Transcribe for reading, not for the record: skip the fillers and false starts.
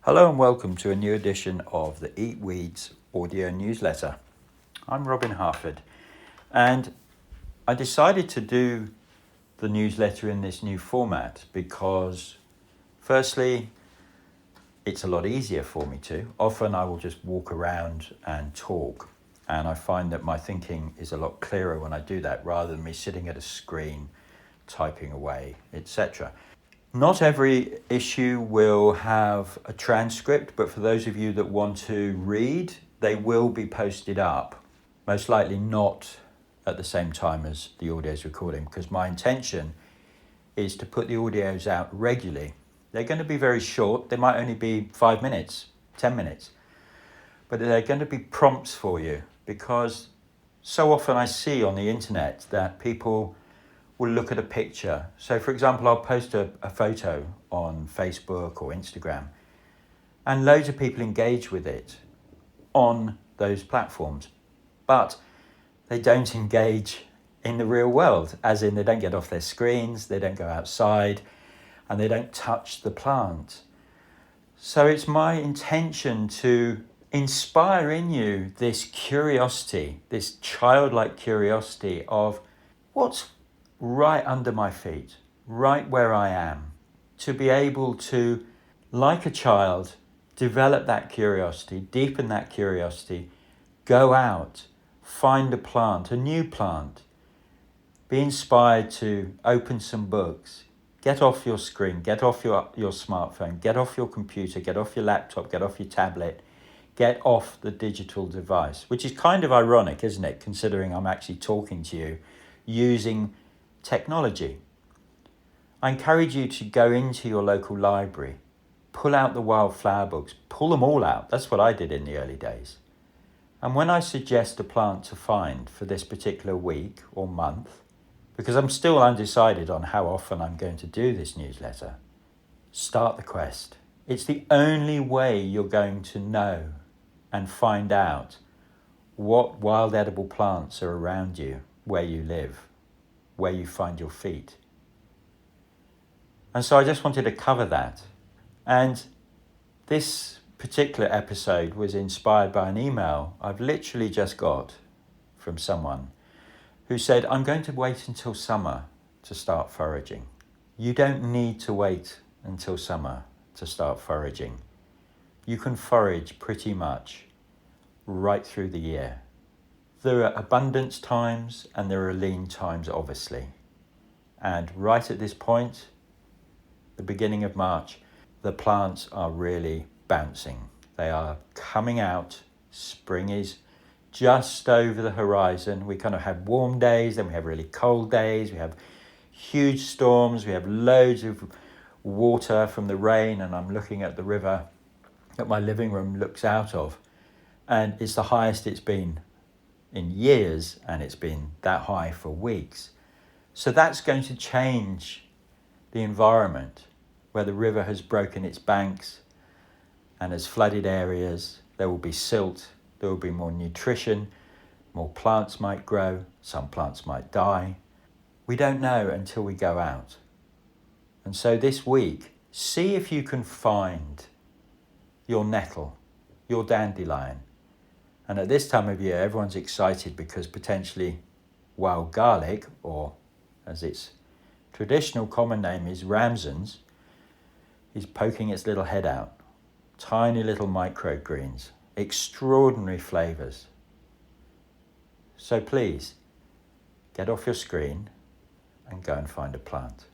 Hello and welcome to a new edition of the Eatweeds audio newsletter. I'm Robin Harford, and I decided to do the newsletter in this new format because, firstly, it's a lot easier for me to. Often I will just walk around and talk, and I find that my thinking is a lot clearer when I do that rather than me sitting at a screen typing away, etc. Not every issue will have a transcript, but for those of you that want to read, they will be posted up. Most likely not at the same time as the audio is recording, because my intention is to put the audios out regularly. They're going to be very short. They might only be 5 minutes, 10 minutes, but they're going to be prompts for you, because so often I see on the internet that people will look at a picture. So for example, I'll post a photo on Facebook or Instagram, and loads of people engage with it on those platforms, but they don't engage in the real world, as in they don't get off their screens, they don't go outside, and they don't touch the plant. So it's my intention to inspire in you this curiosity, this childlike curiosity of what's right under my feet, right where I am, to be able to, like a child, develop that curiosity, deepen that curiosity, go out, find a plant, a new plant, be inspired to open some books, get off your screen, get off your smartphone, get off your computer, get off your laptop, get off your tablet, get off the digital device, which is kind of ironic, isn't it, considering I'm actually talking to you using technology. I encourage you to go into your local library, pull out the wildflower books, pull them all out. That's what I did in the early days. And when I suggest a plant to find for this particular week or month, because I'm still undecided on how often I'm going to do this newsletter, start the quest. It's the only way you're going to know and find out what wild edible plants are around you, where you live, where you find your feet. And so I just wanted to cover that. And this particular episode was inspired by an email I've literally just got from someone who said, I'm going to wait until summer to start foraging. You don't need to wait until summer to start foraging. You can forage pretty much right through the year. There are abundance times and there are lean times, obviously. And right at this point, the beginning of March, the plants are really bouncing. They are coming out. Spring is just over the horizon. We kind of have warm days, then we have really cold days. We have huge storms. We have loads of water from the rain, and I'm looking at the river that my living room looks out of. And it's the highest it's been in years, and it's been that high for weeks. So that's going to change the environment, where the river has broken its banks and has flooded areas. There will be silt, there will be more nutrition, more plants might grow, some plants might die. We don't know until we go out. And so this week, see if you can find your nettle, your dandelion. And at this time of year, everyone's excited because potentially wild garlic, or as its traditional common name is ramsons, is poking its little head out. Tiny little microgreens, extraordinary flavours. So please, get off your screen and go and find a plant.